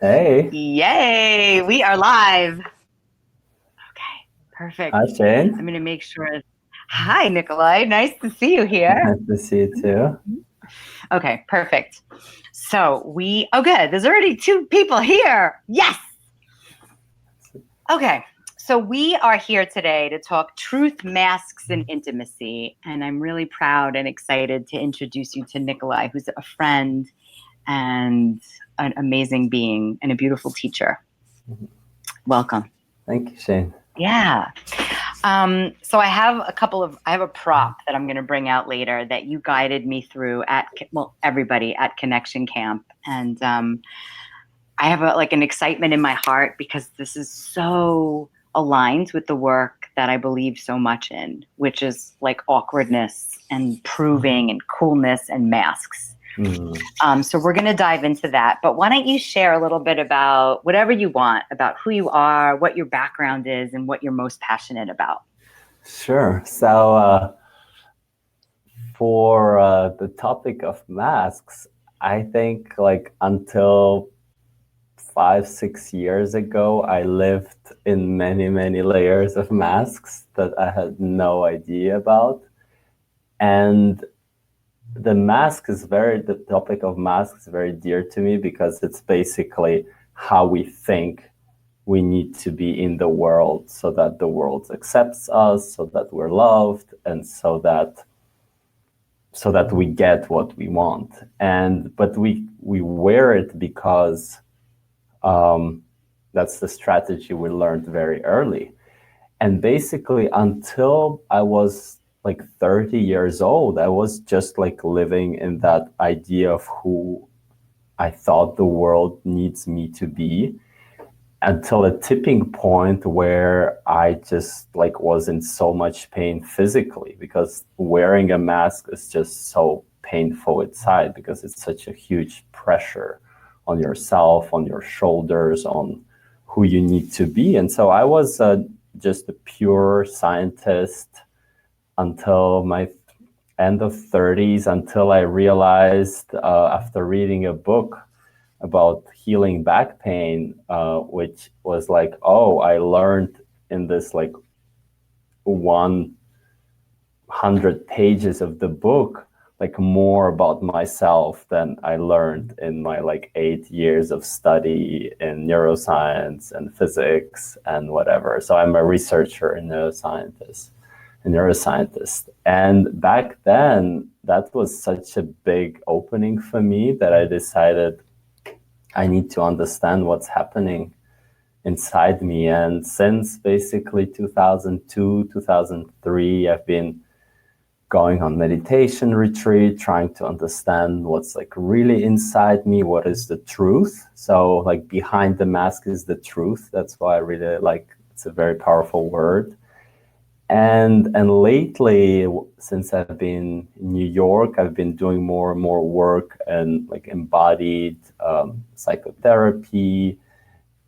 Hey, Yay, we are live. Okay, hi perfect. I'm Shane. going to make sure. Hi, Nikolai. Nice to see you here. Nice to see you too. Okay, perfect. Oh, good. There's already two people here. Yes. Okay. So we are here today to talk truth, masks, and intimacy. And I'm really proud and excited to introduce you to Nikolai, who's a friend and an amazing being and a beautiful teacher. Welcome. Thank you, Shane. Yeah. So I have a prop that I'm going to bring out later that you guided me through everybody at Connection Camp. And I have an excitement in my heart because this is so aligned with the work that I believe so much in, which is like awkwardness and proving and coolness and masks. Mm, So we're going to dive into that. But why don't you share a little bit about whatever you want, about who you are, what your background is, and what you're most passionate about? sure. So, for the topic of masks, I think like until 5, 6 years ago, I lived in many, many layers of masks that I had no idea about. And the topic of masks is very dear to me because it's basically how we think we need to be in the world so that the world accepts us, so that we're loved, and so that we get what we want. And but we wear it because um, that's the strategy we learned very early. And basically, until I was like 30 years old, I was just like living in that idea of who I thought the world needs me to be, until a tipping point where I just like was in so much pain physically, because wearing a mask is just so painful inside because it's such a huge pressure on yourself, on your shoulders, on who you need to be. And so I was just a pure scientist until my end of 30s, until I realized after reading a book about healing back pain, which was like, oh, I learned in this like 100 pages of the book, like more about myself than I learned in my like 8 years of study in neuroscience and physics and whatever. So I'm a researcher and neuroscientist. And back then, that was such a big opening for me that I decided I need to understand what's happening inside me. And since basically 2002, 2003, I've been going on meditation retreat, trying to understand what's like really inside me, what is the truth. So like behind the mask is the truth. That's why I really like, it's a very powerful word. And lately, since I've been in New York, I've been doing more and more work and like embodied psychotherapy,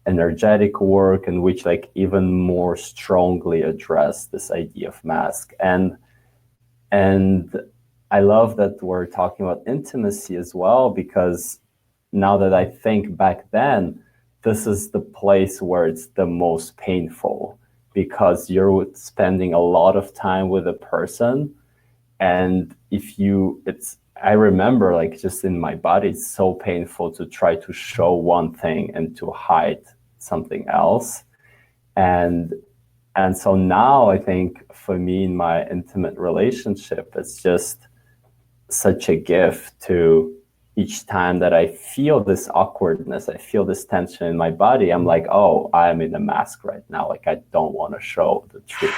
energetic work, in which like even more strongly address this idea of mask. And I love that we're talking about intimacy as well, because now that I think back then, this is the place where it's the most painful, because you're spending a lot of time with a person. And if you, it's, I remember like just in my body, it's so painful to try to show one thing and to hide something else. And and so now I think for me in my intimate relationship, it's just such a gift to each time that I feel this awkwardness, I feel this tension in my body. I'm like, oh, I'm in a mask right now. Like, I don't want to show the truth.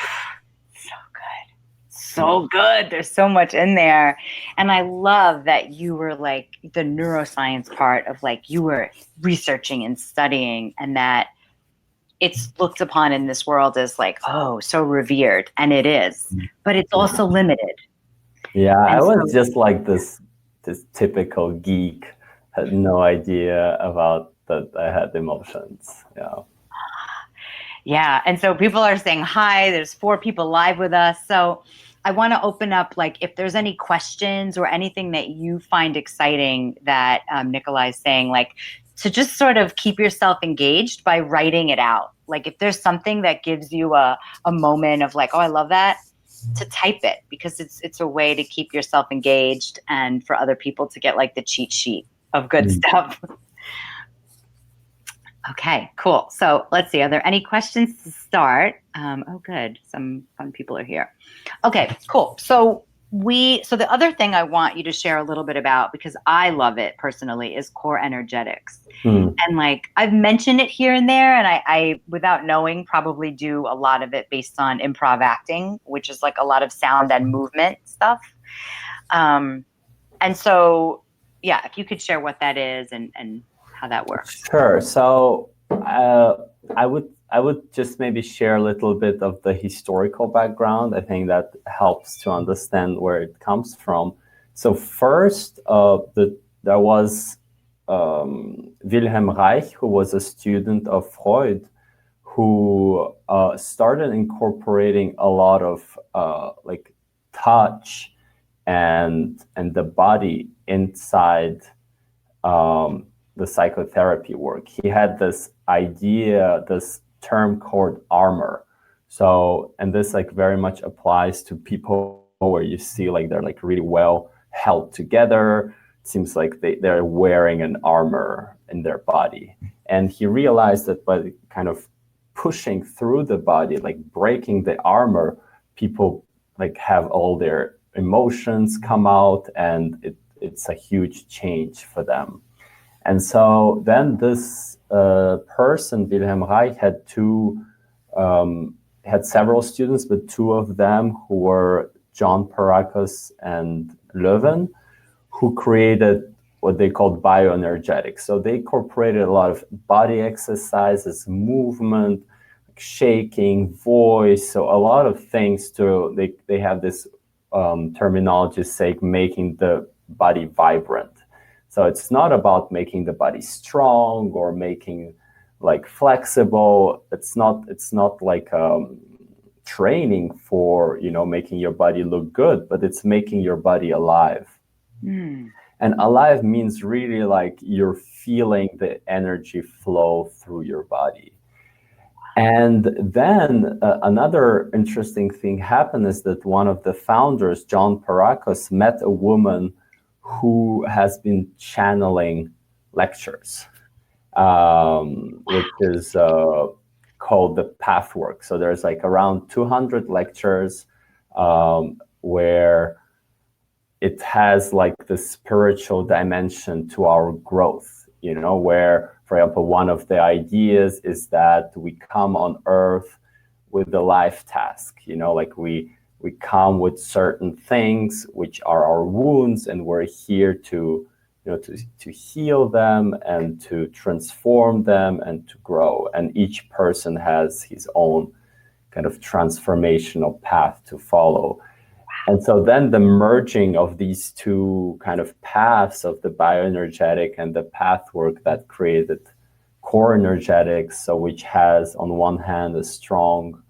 So good. So good. There's so much in there. And I love that you were like the neuroscience part of like you were researching and studying, and that it's looked upon in this world as like, oh, so revered. And it is, but it's Yeah. also limited. Yeah. I And was so, just like this typical geek, had no idea about that I had emotions. Yeah. yeah. And so people are saying hi. There's four people live with us. So I want to open up, like, if there's any questions or anything that you find exciting that Nikolai's saying, like, to just sort of keep yourself engaged by writing it out. Like if there's something that gives you a moment of like, oh, I love that, to type it, because it's a way to keep yourself engaged and for other people to get like the cheat sheet of good stuff. Okay, cool. So let's see. Are there any questions to start? Oh, good. Some fun people are here. Okay, cool. So the other thing I want you to share a little bit about, because I love it personally, is core energetics. And like I've mentioned it here and there, and I without knowing probably do a lot of it based on improv acting, which is like a lot of sound and movement stuff. And so, yeah, if you could share what that is and how that works. Sure. So I would just maybe share a little bit of the historical background. I think that helps to understand where it comes from. So first, there was Wilhelm Reich, who was a student of Freud, who started incorporating a lot of like touch and the body inside the psychotherapy work. He had this idea, this term called armor. So, and this like very much applies to people where you see like they're like really well held together. It seems like they're wearing an armor in their body. And he realized that by kind of pushing through the body, like breaking the armor, people like have all their emotions come out, and it's a huge change for them. And so then this person, Wilhelm Reich, had several students, but two of them who were John Parakos and Leuven, who created what they called bioenergetics. So they incorporated a lot of body exercises, movement, shaking, voice, so a lot of things they have this terminology say making the body vibrant. So it's not about making the body strong or making like flexible. It's not like training for, making your body look good, but it's making your body alive. And alive means really like you're feeling the energy flow through your body. And then another interesting thing happened is that one of the founders, John Parakos, met a woman who has been channeling lectures, which is called the Pathwork. So there's like around 200 lectures where it has like the spiritual dimension to our growth, where, for example, one of the ideas is that we come on earth with a life task, like we come with certain things which are our wounds, and we're here to heal them and to transform them and to grow. And each person has his own kind of transformational path to follow. And so then the merging of these two kind of paths of the bioenergetic and the pathwork that created core energetics, so which has on one hand a strong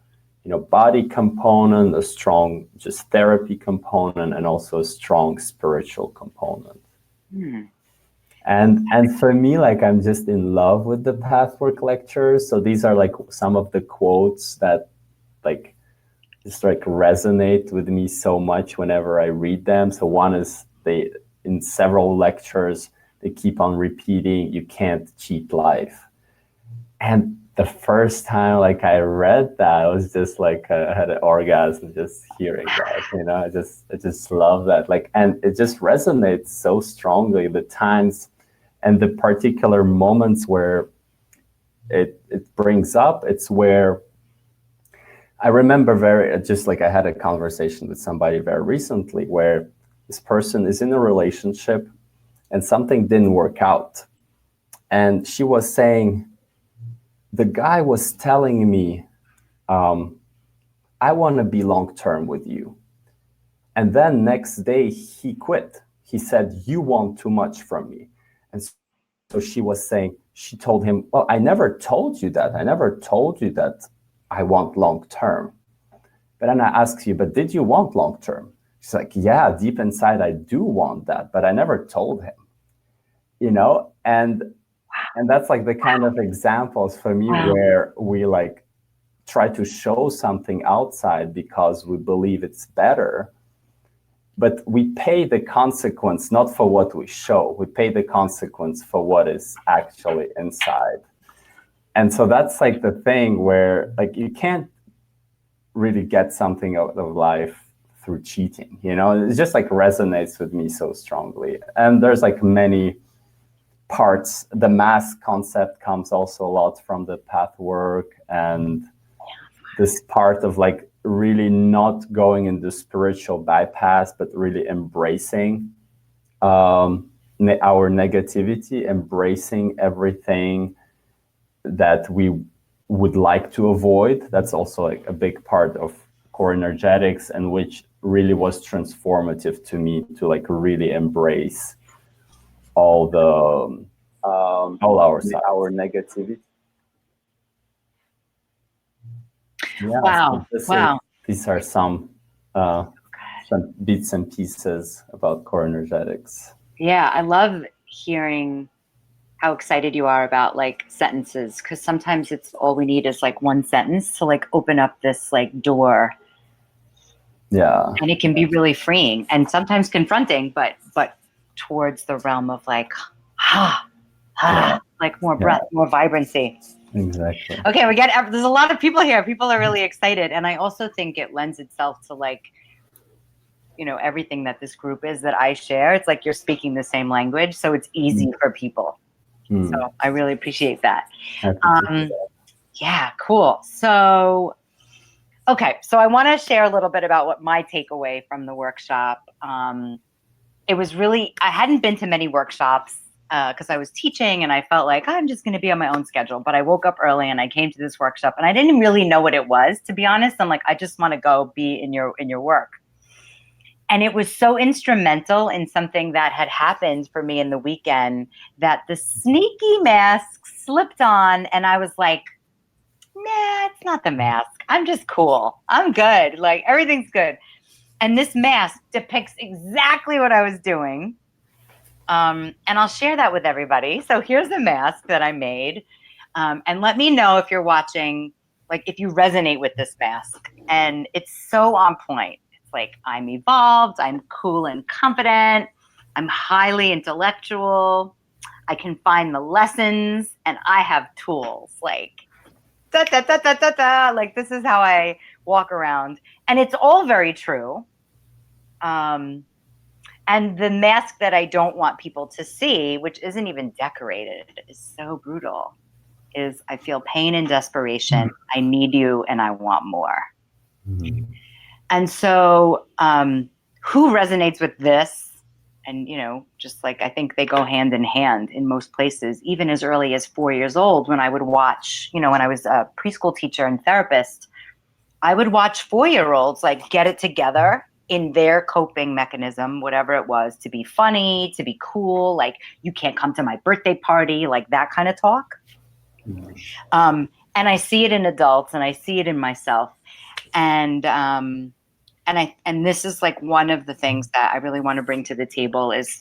body component, a strong just therapy component, and also a strong spiritual component. And for me, like, I'm just in love with the Pathwork lectures. So these are like some of the quotes that like just like resonate with me so much whenever I read them. So one is in several lectures, they keep on repeating, "You can't cheat life." And the first time like I read that, I was just like I had an orgasm just hearing that. I just love that, like, and it just resonates so strongly. The times and the particular moments where it brings up, it's where I remember just like I had a conversation with somebody very recently where this person is in a relationship and something didn't work out, and she was saying, the guy was telling me, I want to be long-term with you. And then next day he quit. He said, you want too much from me. And so she was saying, she told him, well, I never told you that. I never told you that I want long-term. But then I asked you, but did you want long-term? She's like, yeah, deep inside I do want that, but I never told him, and And that's like the kind of examples for me Wow. where we like try to show something outside because we believe it's better, but we pay the consequence not for what we show, we pay the consequence for what is actually inside. And so that's like the thing where like you can't really get something out of life through cheating, you know. It just like resonates with me so strongly. And there's like many parts. The mask concept comes also a lot from the path work, and this part of like really not going into spiritual bypass, but really embracing our negativity, embracing everything that we would like to avoid. That's also like a big part of core energetics, and which really was transformative to me, to like really embrace all the all our negativity. Yeah. Wow. So Wow. these are some bits and pieces about core energetics. Yeah, I love hearing how excited you are about like sentences, because sometimes it's all we need is like one sentence to like open up this like door. Yeah. And it can be really freeing and sometimes confronting, but towards the realm of like like more breath, more vibrancy. Exactly. Okay, there's a lot of people here. People are really excited, and I also think it lends itself to like, you know, everything that this group is that I share. It's like you're speaking the same language, so it's easy for people. So I really appreciate that. Yeah, cool. So, okay, so I want to share a little bit about what my takeaway from the workshop. It was really, I hadn't been to many workshops because I was teaching, and I felt like I'm just going to be on my own schedule. But I woke up early and I came to this workshop, and I didn't really know what it was, to be honest. I'm like, I just want to go be in your work. And it was so instrumental in something that had happened for me in the weekend, that the sneaky mask slipped on, and I was like, nah, it's not the mask. I'm just cool. I'm good. Like, everything's good. And this mask depicts exactly what I was doing. And I'll share that with everybody. So here's the mask that I made. And let me know if you're watching, like if you resonate with this mask. And it's so on point. Like, I'm evolved, I'm cool and confident, I'm highly intellectual, I can find the lessons, and I have tools. Like, da, da, da, da, da, da. Like, this is how I walk around. And it's all very true. And the mask that I don't want people to see, which isn't even decorated, is so brutal, is I feel pain and desperation. I need you and I want more. And so who resonates with this? And, you know, just like I think they go hand in hand in most places, even as early as 4 years old, when I would watch, you know, when I was a preschool teacher and therapist, I would watch 4-year-olds like get it together in their coping mechanism, whatever it was, to be funny, to be cool, like, you can't come to my birthday party, like that kind of talk. And I see it in adults, and I see it in myself. And this is like one of the things that I really want to bring to the table is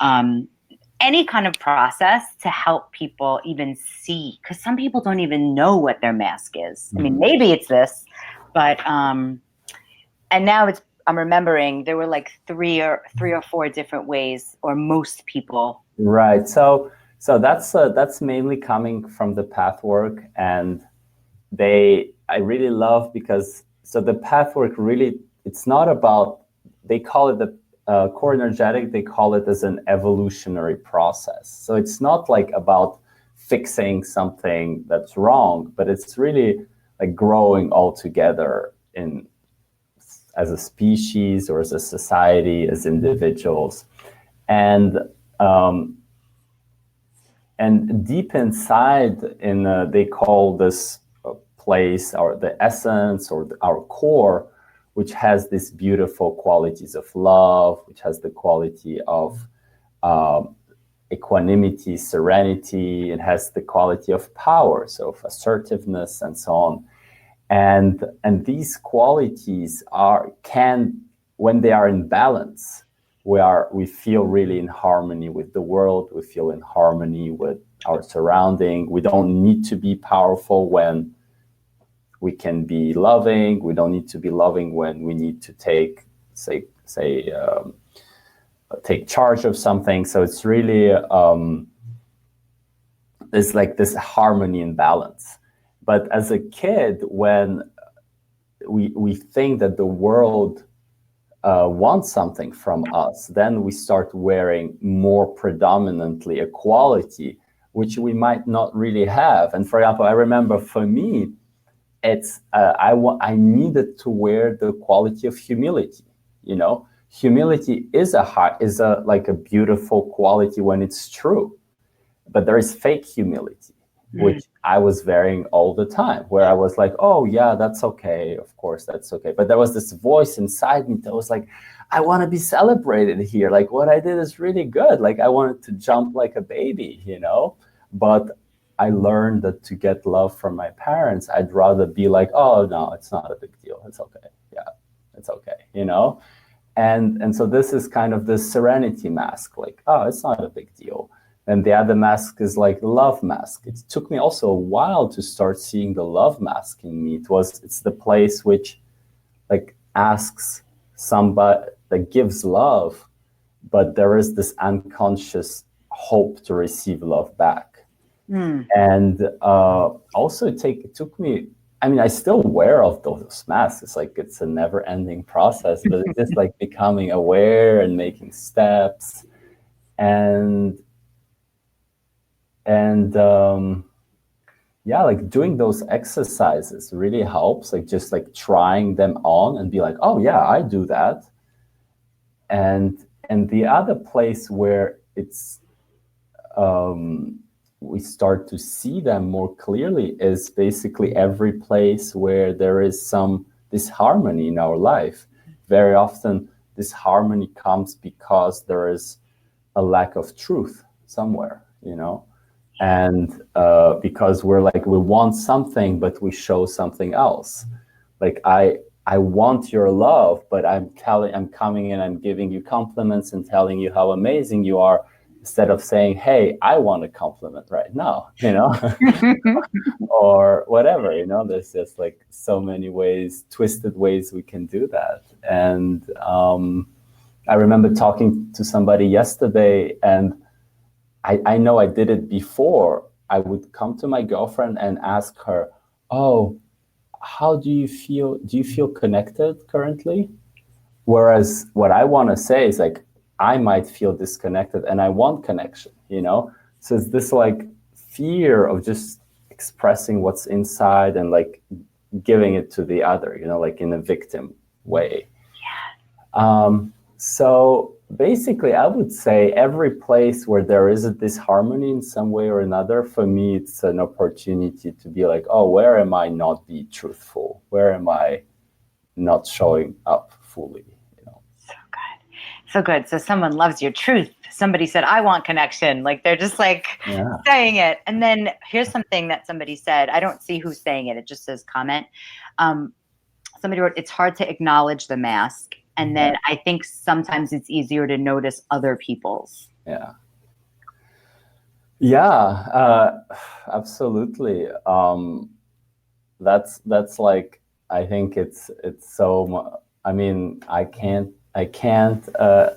any kind of process to help people even see, because some people don't even know what their mask is. I mean, maybe it's this, but and now I'm remembering there were like three or four different ways, or most people. Right. So that's mainly coming from the path work, and I really love, because so the path work really, it's not about, they call it the core energetic, they call it as an evolutionary process. So it's not like about fixing something that's wrong, but it's really like growing all together as a species or as a society, as individuals. And deep inside, they call this place, or the essence, or our core, which has these beautiful qualities of love, which has the quality of equanimity, serenity. It has the quality of power, so of assertiveness and so on. And these qualities can, when they are in balance, we feel really in harmony with the world. We feel in harmony with our surrounding. We don't need to be powerful when we can be loving. We don't need to be loving when we need to take take charge of something. So it's really it's like this harmony and balance. But as a kid, when we think that the world wants something from us, then we start wearing more predominantly a quality which we might not really have. And for example, I remember for me, it's I needed to wear the quality of humility. You know, humility is like a beautiful quality when it's true, but there is fake humility, which I was wearing all the time, where I was like, oh yeah, that's okay, of course that's okay. But there was this voice inside me that was like, I want to be celebrated here. Like what I did is really good. Like I wanted to jump like a baby, you know. But I learned that to get love from my parents, I'd rather be like, oh no, it's not a big deal. It's okay. Yeah, it's okay, you know. And so this is kind of the serenity mask, like, oh, it's not a big deal. And the other mask is like love mask. It took me also a while to start seeing the love mask in me. It's the place which like asks somebody, that gives love, but there is this unconscious hope to receive love back. And also it took me, I mean, I still wear of those masks. It's like, it's a never ending process, but it's just like becoming aware and making steps. And yeah, like doing those exercises really helps, like just like trying them on and be like, oh yeah, I do that. And the other place where it's we start to see them more clearly is basically every place where there is some disharmony in our life. Very often this harmony comes because there is a lack of truth somewhere, you know. And because we're like, we want something, but we show something else. Like I want your love, but I'm coming in, I'm giving you compliments and telling you how amazing you are, instead of saying, hey, I want a compliment right now, you know, or whatever, you know. There's just like so many ways, twisted ways we can do that. And I remember talking to somebody yesterday, and I know I did it before. I would come to my girlfriend and ask her, oh, how do you feel? Do you feel connected currently? Whereas what I want to say is like, I might feel disconnected and I want connection, you know? So it's this like fear of just expressing what's inside and like giving it to the other, you know, like in a victim way. Yeah. So basically, I would say every place where there is a disharmony in some way or another, for me, it's an opportunity to be like, oh, where am I not being truthful? Where am I not showing up fully? So good. So someone loves your truth. Somebody said, I want connection. Like they're just like saying it. And then here's something that somebody said. I don't see who's saying it. It just says comment. Somebody wrote, it's hard to acknowledge the mask. And then I think sometimes it's easier to notice other people's. Yeah. Yeah, absolutely. That's like, I think it's so, I mean, I can't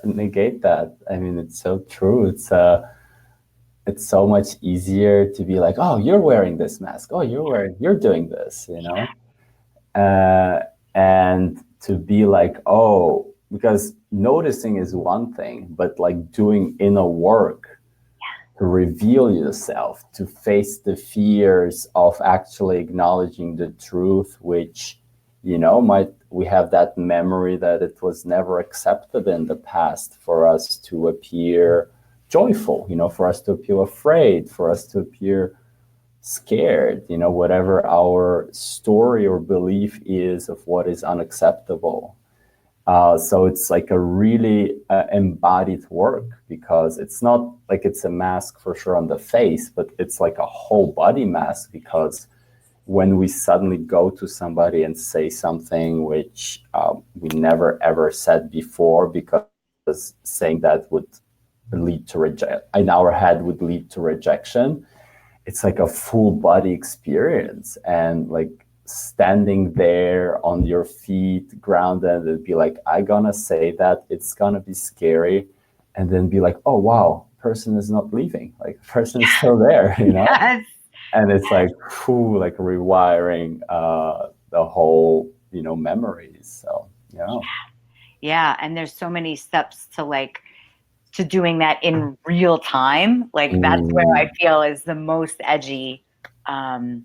negate that. I mean, it's so true. It's so much easier to be like, oh, you're wearing this mask. Oh, you're doing this, you know? And to be like, oh, because noticing is one thing, but like doing inner work to reveal yourself, to face the fears of actually acknowledging the truth, which, you know, we have that memory that it was never accepted in the past for us to appear joyful, you know, for us to appear afraid, for us to appear scared, you know, whatever our story or belief is of what is unacceptable. So it's like a really embodied work, because it's not like it's a mask for sure on the face, but it's like a whole body mask, because when we suddenly go to somebody and say something which we never ever said before, because because saying that would lead to in our head would lead to rejection. It's like a full body experience, and like standing there on your feet grounded and be like, I gonna say that, it's gonna be scary, and then be like, oh wow, person is not leaving, like person is still there, you know. Yes. And it's like, whew, like rewiring the whole, you know, memories. So Yeah, and there's so many steps to like to doing that in real time. Like that's where I feel is the most edgy. And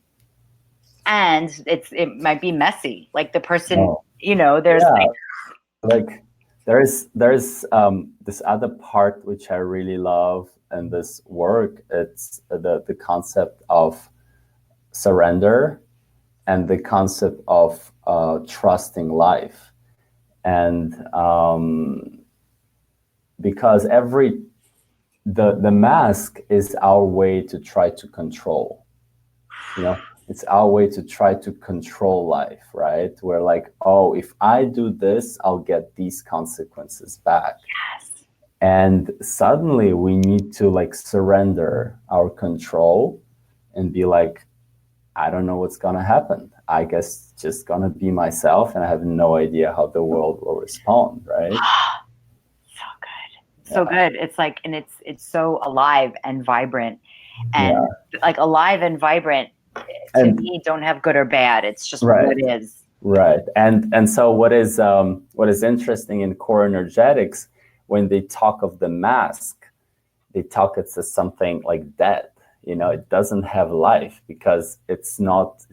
it might be messy. Like the person, you know, there's like there's this other part which I really love in this work. It's the concept of surrender and the concept of trusting life. And because the mask is our way to try to control, you know, it's our way to try to control life, right? We're like, oh, if I do this, I'll get these consequences back. Yes. And suddenly we need to like surrender our control and be like, I don't know what's gonna happen. I guess just gonna be myself, and I have no idea how the world will respond, right? So good. So good. It's like, and it's so alive and vibrant, and like alive and vibrant to me don't have good or bad. It's just what it is. Right. And so what is interesting in core energetics, when they talk of the mask, they talk it's as something like dead. You know, it doesn't have life because it's not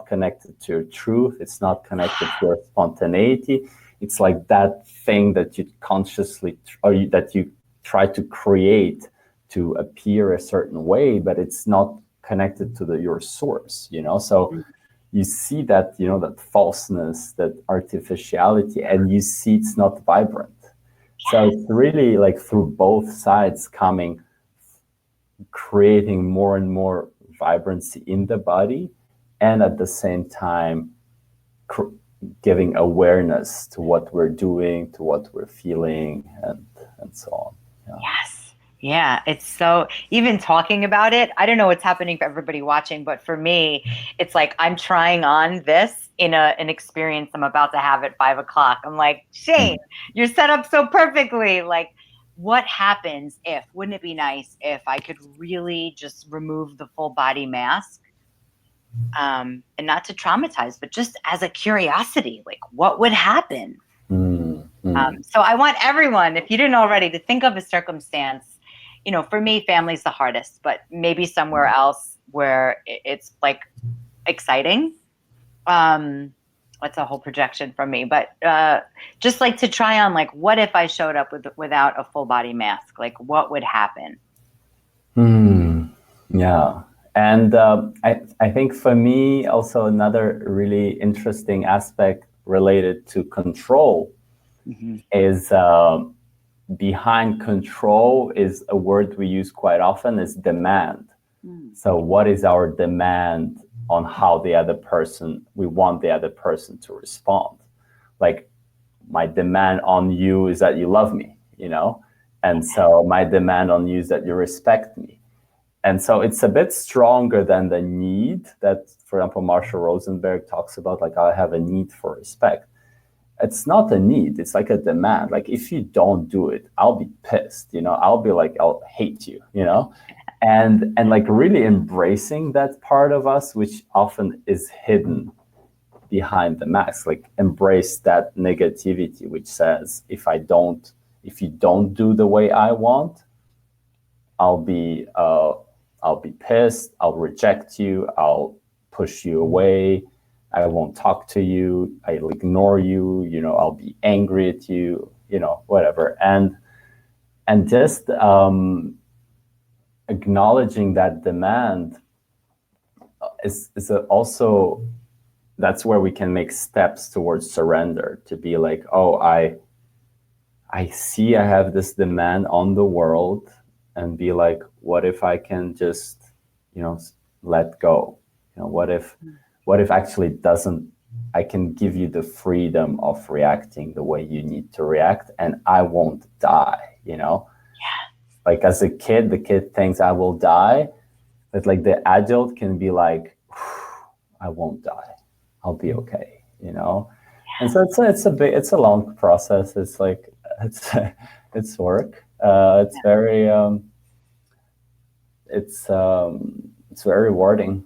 connected to your truth. It's not connected to your spontaneity. It's like that thing that you consciously that you try to create to appear a certain way, but it's not connected to your source. You know, so you see that, you know, that falseness, that artificiality, and you see it's not vibrant. So it's really like through both sides coming, creating more and more vibrancy in the body, and at the same time giving awareness to what we're doing, to what we're feeling, and so on. Yes. Yeah, it's so, even talking about it, I don't know what's happening for everybody watching, but for me, it's like I'm trying on this in an experience I'm about to have at 5 o'clock. I'm like, Shane, you're set up so perfectly. Like, what happens if, wouldn't it be nice if I could really just remove the full body mask, and not to traumatize, but just as a curiosity, like what would happen? So I want everyone, if you didn't already, to think of a circumstance. You know, for me, family's the hardest, but maybe somewhere else where it's like exciting. That's a whole projection from me, but just like to try on, like, what if I showed up without a full body mask? Like, what would happen? Yeah. And I think for me, also another really interesting aspect related to control is behind control is a word we use quite often, is demand. So what is our demand on how we want the other person to respond? Like, my demand on you is that you love me, you know? And so my demand on you is that you respect me. And so it's a bit stronger than the need that, for example, Marshall Rosenberg talks about, like, I have a need for respect. It's not a need, it's like a demand. Like, if you don't do it, I'll be pissed, you know, I'll be like, I'll hate you, you know? And like really embracing that part of us, which often is hidden behind the mask, like embrace that negativity, which says, if you don't do the way I want, I'll be pissed, I'll reject you, I'll push you away, I won't talk to you, I'll ignore you, you know, I'll be angry at you, you know, whatever. And just acknowledging that demand is also, that's where we can make steps towards surrender, to be like, oh, I see I have this demand on the world, and be like, what if I can just, you know, let go? You know, what if actually doesn't I can give you the freedom of reacting the way you need to react, and I won't die, Like as a kid, the kid thinks I will die, but like the adult can be like, I won't die. I'll be okay, And so it's a long process. It's like, it's work. It's very, it's very rewarding.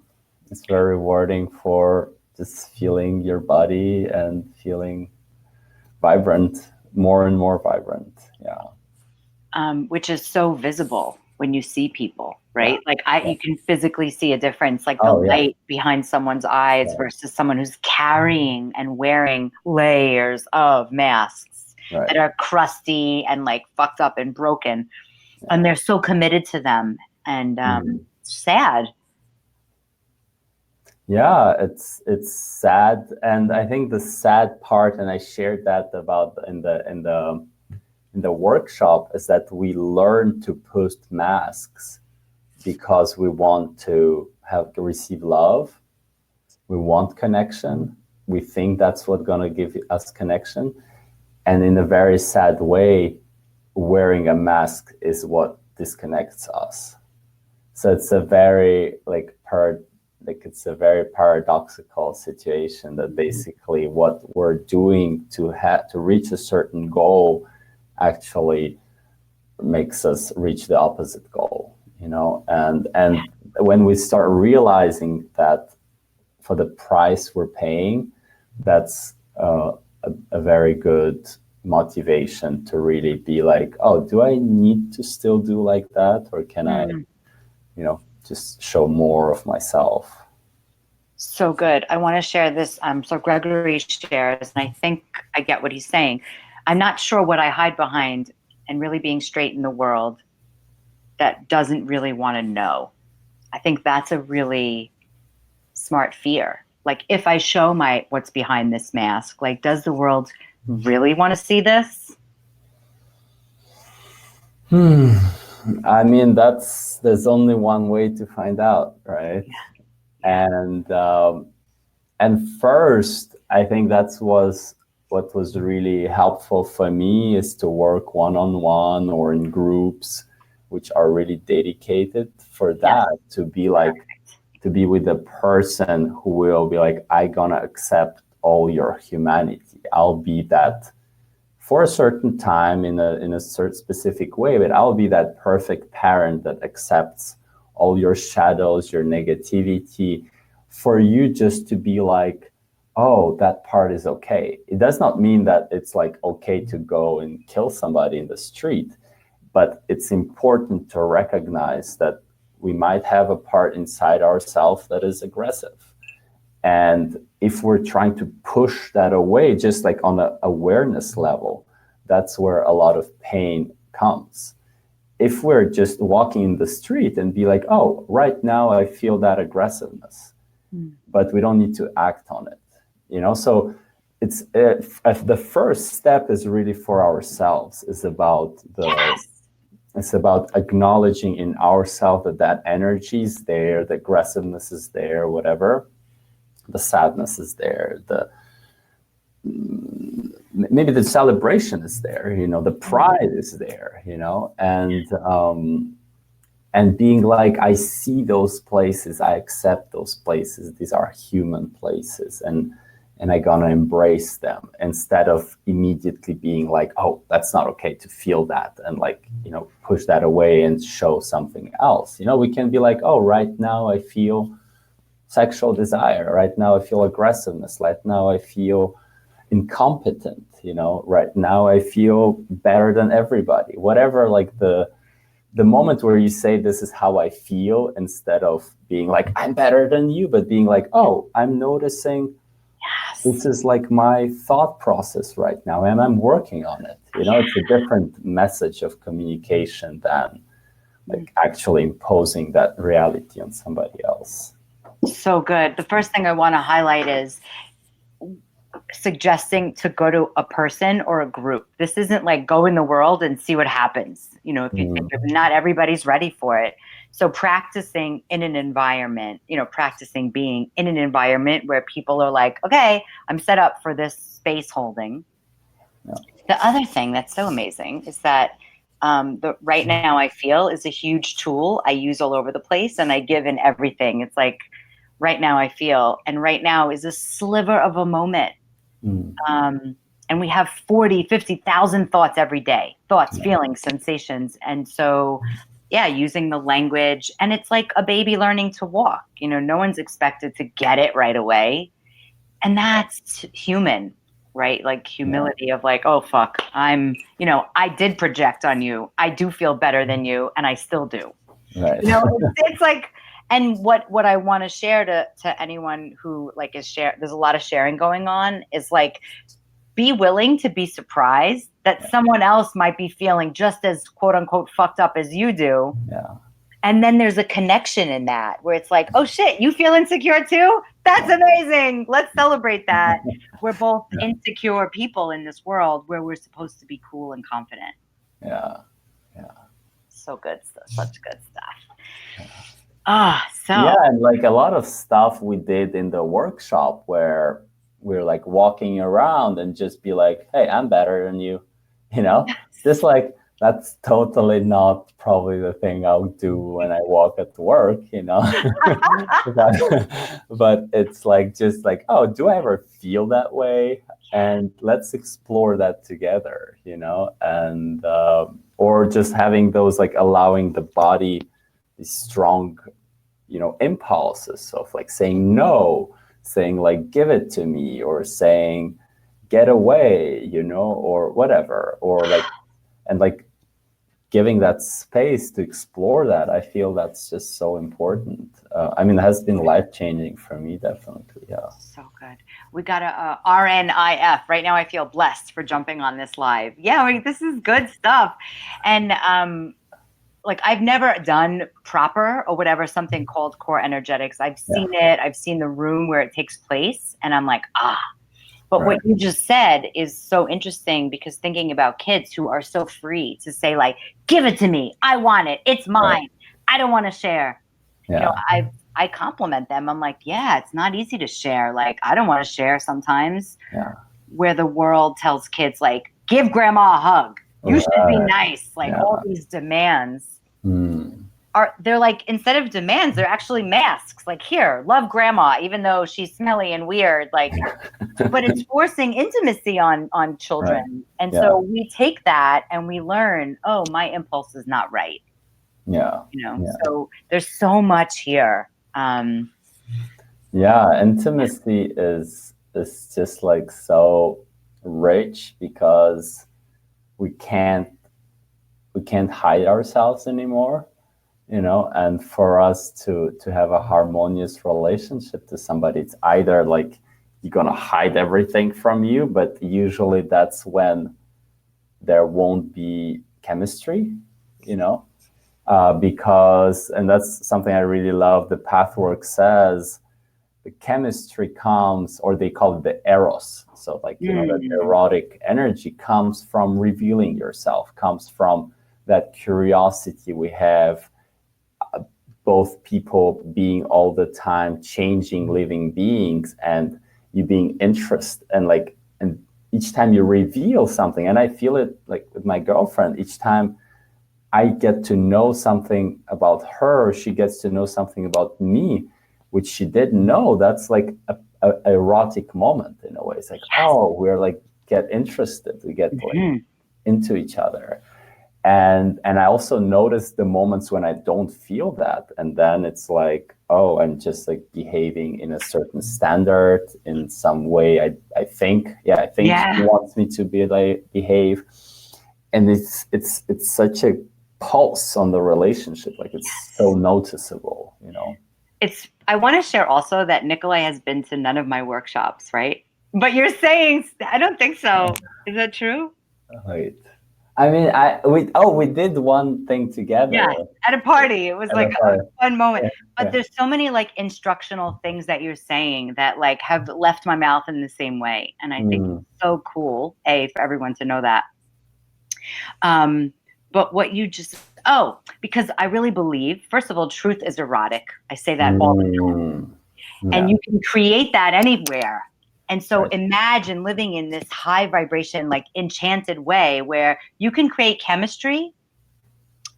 It's very rewarding for just feeling your body and feeling vibrant, more and more vibrant. Yeah. Which is so visible when you see people, right? Yeah. Like you can physically see a difference, like the Oh, yeah. light behind someone's eyes Yeah. versus someone who's carrying and wearing layers of masks Right. that are crusty and like fucked up and broken. Yeah. And they're so committed to them, and sad. Yeah, it's sad, and I think the sad part, and I shared that about in the workshop, is that we learn to put masks because we want to receive love, we want connection, we think that's what's gonna give us connection, and in a very sad way, wearing a mask is what disconnects us. So it's a very it's a very paradoxical situation that basically what we're doing to reach a certain goal actually makes us reach the opposite goal, and when we start realizing that for the price we're paying, that's a very good motivation to really be like, oh, do I need to still do like that, or can I just show more of myself? So good. I want to share this. So Gregory shares, and I think I get what he's saying. I'm not sure what I hide behind and really being straight in the world that doesn't really want to know. I think that's a really smart fear. Like if I show what's behind this mask, like does the world really want to see this? I mean, there's only one way to find out, right? Yeah. And first, I think what was really helpful for me is to work one-on-one or in groups, which are really dedicated for that, to be like, to be with a person who will be like, I gonna accept all your humanity. I'll be that for a certain time in a certain specific way, but I'll be that perfect parent that accepts all your shadows, your negativity, for you just to be like, oh, that part is okay. It does not mean that it's like okay to go and kill somebody in the street, but it's important to recognize that we might have a part inside ourselves that is aggressive. And if we're trying to push that away, just like on an awareness level, that's where a lot of pain comes. If we're just walking in the street and be like, oh, right now I feel that aggressiveness, but we don't need to act on it, So it's the first step is really for ourselves. It's about it's about acknowledging in ourselves that energy is there, the aggressiveness is there, whatever, the sadness is there, maybe the celebration is there, the pride is there, and being like, I see those places, I accept those places, these are human places, and I gonna embrace them, instead of immediately being like, oh, that's not okay to feel that, and like, push that away and show something else. We can be like, oh, right now I feel sexual desire, right now I feel aggressiveness, right now I feel incompetent, right now I feel better than everybody, whatever, like the moment where you say this is how I feel, instead of being like I'm better than you, but being like, oh, I'm noticing this is like my thought process right now and I'm working on it. It's a different message of communication than like actually imposing that reality on somebody else. So good. The first thing I want to highlight is suggesting to go to a person or a group. This isn't like go in the world and see what happens. If not everybody's ready for it, So practicing in an environment, practicing being in an environment where people are like, okay, I'm set up for this space holding. Yeah. The other thing that's so amazing is that the right now I feel is a huge tool I use all over the place, and I give in everything. It's like right now I feel, and right now is a sliver of a moment. Mm. And we have 40, 50,000 thoughts every day, thoughts, feelings, sensations. And so, yeah, using the language, and it's like a baby learning to walk. No one's expected to get it right away. And that's human, right? Like humility of like, oh, fuck, I did project on you. I do feel better than you, and I still do. Right. It's like, and what I want to share to anyone who like is there's a lot of sharing going on, is like, be willing to be surprised that someone else might be feeling just as quote unquote fucked up as you do. Yeah. And then there's a connection in that where it's like, oh shit, you feel insecure too? That's amazing. Let's celebrate that. We're both insecure people in this world where we're supposed to be cool and confident. Yeah. Yeah. So good stuff. Such good stuff. Yeah, and like a lot of stuff we did in the workshop where we're like walking around and just be like, hey, I'm better than you, just like, that's totally not probably the thing I would do when I walk at work, but it's like, just like, oh, do I ever feel that way? And let's explore that together, and or just having those, like, allowing the body these strong, impulses of like saying no, saying like, give it to me, or saying, get away, or whatever, or like, and like giving that space to explore that. I feel that's just so important. It has been life-changing for me, definitely. Yeah. So good. We got a RNIF. Right now I feel blessed for jumping on this live. Yeah, this is good stuff. And like, I've never done proper or whatever, something called core energetics. I've seen it. I've seen the room where it takes place, and I'm like, But what you just said is so interesting, because thinking about kids who are so free to say like, give it to me. I want it. It's mine. I don't want to share. Yeah. I compliment them. I'm like, yeah, it's not easy to share. Like, I don't want to share sometimes. Yeah. Where the world tells kids like, give grandma a hug. You should be nice. Like all these demands they're like, instead of demands, they're actually masks. Like, here, love grandma, even though she's smelly and weird. Like, but it's forcing intimacy on children. And so we take that and we learn, oh, my impulse is not right. Yeah. So there's so much here. Intimacy is just like so rich, because we can't hide ourselves anymore, and for us to have a harmonious relationship to somebody, it's either like you're gonna hide everything from you, but usually that's when there won't be chemistry, because, and that's something I really love, the pathwork says the chemistry comes, or they call it the eros. So like, that erotic energy comes from revealing yourself, comes from that curiosity we have, both people being all the time changing living beings, and you being interested, and each time you reveal something, and I feel it like with my girlfriend, each time I get to know something about her, she gets to know something about me, which she didn't know. That's like a erotic moment in a way. It's like, oh, we're like, get interested, we get like into each other. And I also notice the moments when I don't feel that. And then it's like, oh, I'm just like behaving in a certain standard in some way. I think she wants me to behave. And it's such a pulse on the relationship. Like, it's so noticeable, I want to share also that Nikolai has been to none of my workshops, right? But you're saying, I don't think so. Is that true? Right. We did one thing together. Yeah, at a party. It was like a fun moment. But there's so many like instructional things that you're saying that like have left my mouth in the same way. And I think it's so cool, for everyone to know that. But what you just, Oh, because I really believe, first of all, truth is erotic. I say that all the time. Mm, And yeah, you can create that anywhere. And so right. imagine living in this high vibration, like enchanted way where you can create chemistry,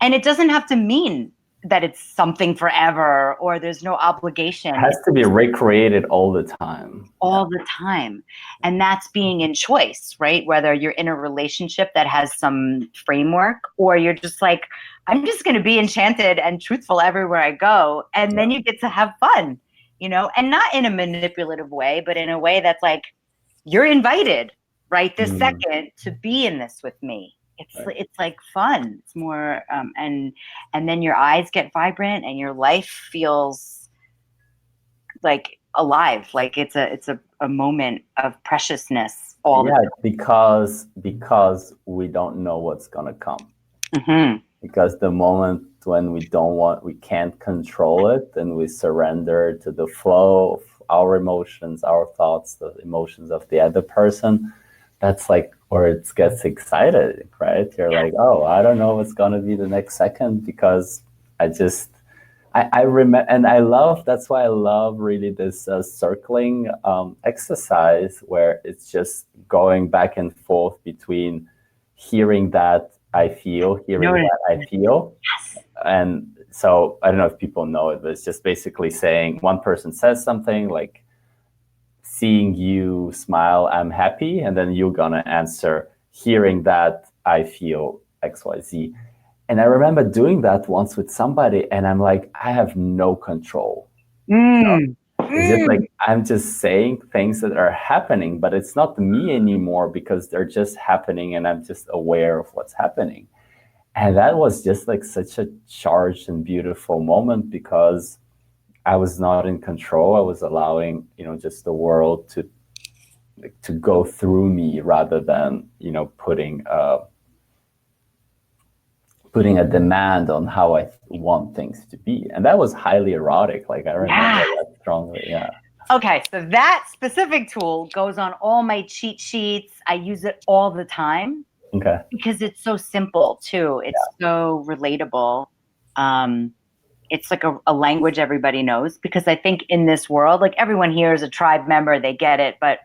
and it doesn't have to mean that it's something forever or there's no It obligation. has to be recreated all the time. Yeah. All the time. And that's being in choice, right? Whether you're in a relationship that has some framework or you're just like, I'm just going to be enchanted and truthful everywhere I go. And then you get to have fun, and not in a manipulative way, but in a way that's like, you're invited right this Mm, second to be in this with me. right. It's like fun. It's more, and then your eyes get vibrant and your life feels like alive, like it's a moment of preciousness all the Yeah, because we don't know what's gonna come. time. Mm-hmm. Because the moment when we can't control it, and we surrender to the flow of our emotions, our thoughts, the emotions of the other person, that's like where it gets excited, right? You're like, oh, I don't know what's gonna be the next second, because I just I remember, and I love, that's why I love really this circling exercise, where it's just going back and forth between hearing that I feel, hearing Notice. that I feel. Yes. And so I don't know if people know it, but it's just basically saying, one person says something like, seeing you smile, I'm happy. And then you're going to answer, hearing that I feel XYZ. And I remember doing that once with somebody, and I'm like, I have no control. Mm. It's just Mm. like, I'm just saying things that are happening, but it's not me anymore, because they're just happening and I'm just aware of what's happening. And that was just like such a charged and beautiful moment, because I was not in control. I was allowing, just the world to go through me, rather than, putting a demand on how I want things to be. And that was highly erotic. Like, I remember Yeah. that strongly. Yeah. Okay, so that specific tool goes on all my cheat sheets. I use it all the time Okay. because it's so simple too. It's so relatable. It's like a language everybody knows, because I think in this world, like, everyone here is a tribe member, they get it, but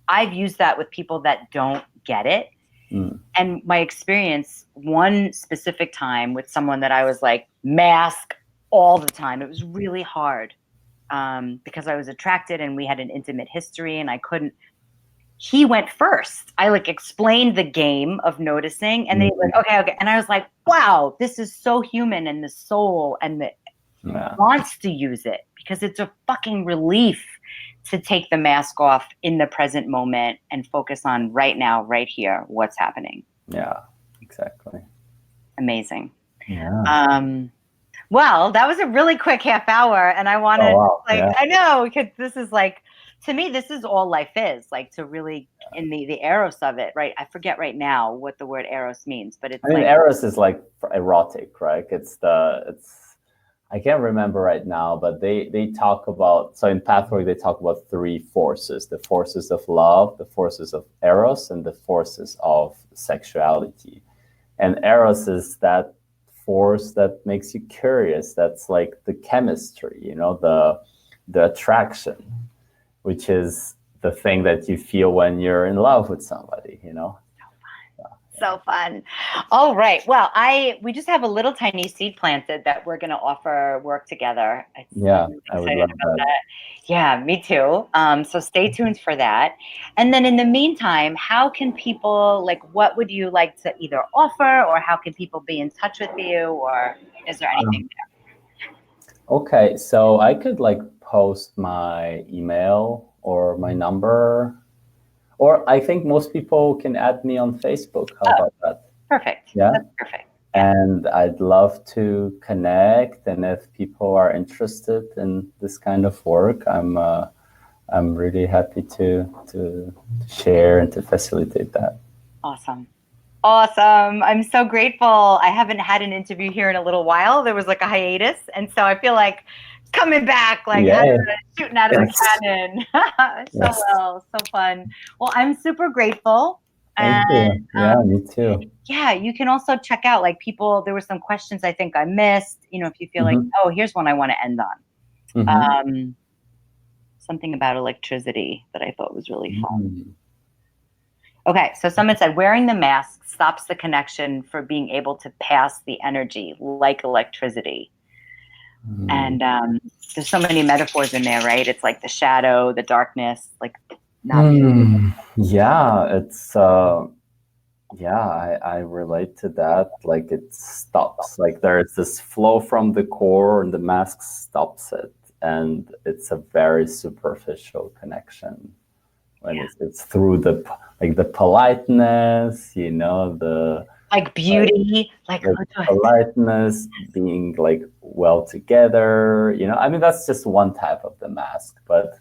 I've used that with people that don't get it. Mm. And my experience, one specific time with someone that I was like, mask all the time, it was really hard, because I was attracted and we had an intimate history and I couldn't. He went first. I like explained the game of noticing, and they were like, okay. And I was like, wow, this is so human, and the soul and the Yeah. wants to use it, because it's a fucking relief to take the mask off in the present moment and focus on right now, right here, what's happening. Yeah, exactly. Amazing. Yeah. Well, that was a really quick half hour, and I Oh, wanted, wow. like, Yeah. I know, because this is like, to me, this is all life is, like, to really, in the eros of it, right? I forget right now what the word eros means, but it's I mean, like, Eros is like erotic, right? I can't remember right now, but they talk about, so in Pathwork, they talk about three forces: the forces of love, the forces of Eros, and the forces of sexuality. And Eros is that force that makes you curious. That's like the chemistry, the attraction, which is the thing that you feel when you're in love with somebody. so fun. All right. Well, we just have a little tiny seed planted that we're going to offer work together. Yeah, I'm I would excited love about that. that. Yeah, me too. So stay tuned for that. And then in the meantime, how can people, like, what would you like to either offer, or how can people be in touch with you, or is there anything Okay, so I could like post my email or my number, or I think most people can add me on Facebook. How there? Oh, about that? perfect. Yeah. That's perfect. Yeah. And I'd love to connect. And if people are interested in this kind of work, I'm really happy to share and to facilitate that. Awesome. Awesome. I'm so grateful. I haven't had an interview here in a little while. There was like a hiatus. And so I feel like coming back, like Yeah. shooting out of Yes. a cannon. So Yes. well, so fun. Well, I'm super grateful. Thank And you. Yeah, me too. yeah, you can also check out like people, there were some questions I think I missed, if you feel like, Hmm. oh, here's one I want to end on. Hmm. Um, Something about electricity that I thought was really fun. Mm. Okay, so someone said wearing the mask stops the connection for being able to pass the energy like electricity. Mm. And there's so many metaphors in there, right? It's like the shadow, the darkness, like not. Yeah, it's yeah, I relate to that. Like it stops. Like there's this flow from the core and the mask stops it. And it's a very superficial connection when Yeah. it's through like the politeness, the Like beauty, like like politeness, being like well together, I mean that's just one type of the mask, but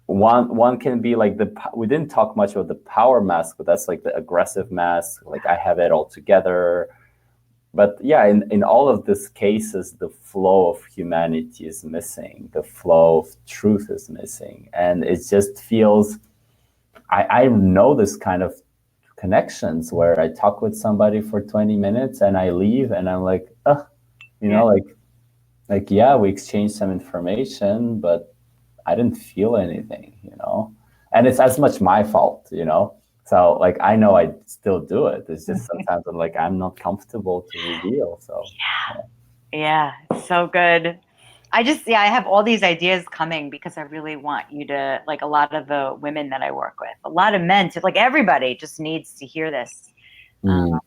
one can be like we didn't talk much about the power mask, but that's like the aggressive mask, like I have it all together. But yeah, in all of these cases, the flow of humanity is missing, the flow of truth is missing, and it just feels I know this kind of connections where I talk with somebody for 20 minutes and I leave and I'm like, oh, yeah. like yeah, we exchanged some information, but I didn't feel anything. And it's as much my fault. So like I know I still do it. It's just sometimes I'm not comfortable to reveal. So Yeah, so good. I have all these ideas coming because I really want you to, like a lot of the women that I work with, a lot of men, like everybody just needs to hear this. mm,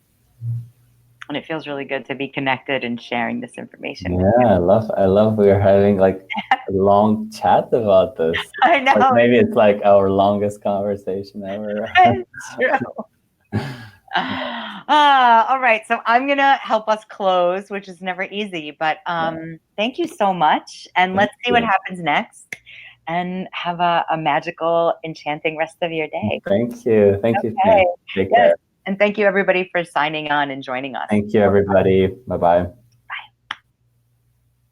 And it feels really good to be connected and sharing this information with yeah, I love we're having like a long chat about this. you. I Like know, maybe it's like our longest conversation ever. it's true. All right, so I'm gonna help us close, which is never easy, but thank you so much, and Thank let's see what you. happens next, and have a magical, enchanting rest of your day. Thank you. Thank you, Okay, Tim. Take yes, care. and thank you everybody for signing on and joining us. Thank you, everybody. Bye bye.